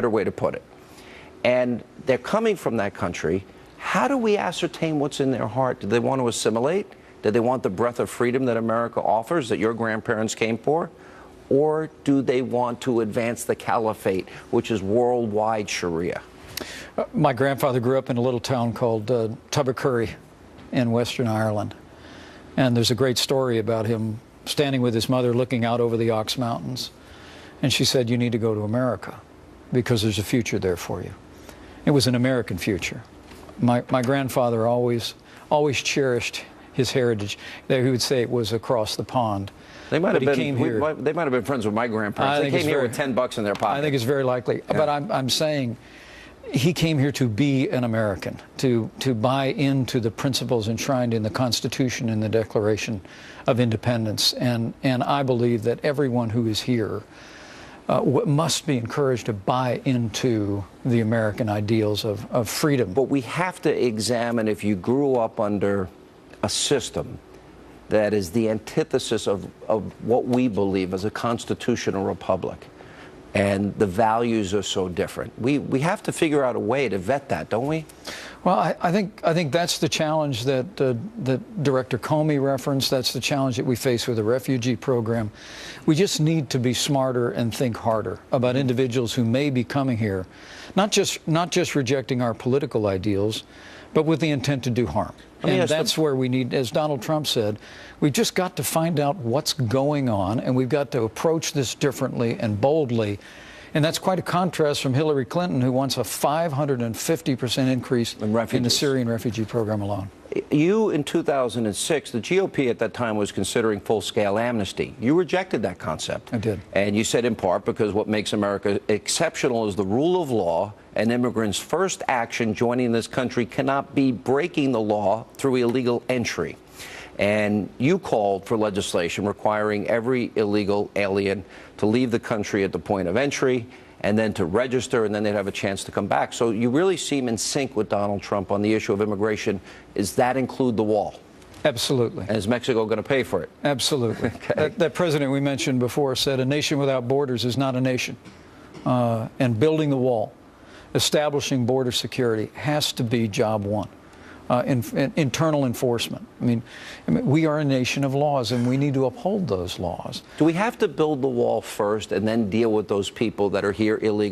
better way to put it. And they're coming from that country. How do we ascertain what's in their heart? Do they want to assimilate? Do they want the breath of freedom that America offers, that your grandparents came for? Or do they want to advance the caliphate, which is worldwide Sharia? My grandfather grew up in a little town called Tubbercurry in Western Ireland. And there's a great story about him standing with his mother looking out over the Ox Mountains. And she said, "You need to go to America because there's a future there for you." It was an American future. My grandfather always cherished his heritage. He would say it was across the pond. They might have been friends with my grandparents. They came here with $10 in their pocket. I think it's very likely. Yeah. But I'm saying he came here to be an American, to buy into the principles enshrined in the Constitution and the Declaration of Independence. And I believe that everyone who is here must be encouraged to buy into the American ideals of freedom. But we have to examine if you grew up under a system that is the antithesis of what we believe as a constitutional republic, and the values are so different. We have to figure out a way to vet that, don't we? Well, I think that's the challenge that Director Comey referenced. That's the challenge that we face with the refugee program. We just need to be smarter and think harder about individuals who may be coming here, not just rejecting our political ideals, but with the intent to do harm. And that's where we need, as Donald Trump said, we've just got to find out what's going on, and we've got to approach this differently and boldly. And that's quite a contrast from Hillary Clinton, who wants a 550% increase in the Syrian refugee program alone. You, in 2006, the GOP at that time was considering full-scale amnesty. You rejected that concept. I did. And you said in part because what makes America exceptional is the rule of law, and immigrants' first action joining this country cannot be breaking the law through illegal entry. And you called for legislation requiring every illegal alien to leave the country at the point of entry and then to register, and then they'd have a chance to come back. So you really seem in sync with Donald Trump on the issue of immigration. Does that include the wall? Absolutely. And is Mexico going to pay for it? Absolutely. Okay. That president we mentioned before said a nation without borders is not a nation. And building the wall, establishing border security has to be job one. Internal enforcement. I mean, we are a nation of laws, and we need to uphold those laws. Do we have to build the wall first and then deal with those people that are here illegally?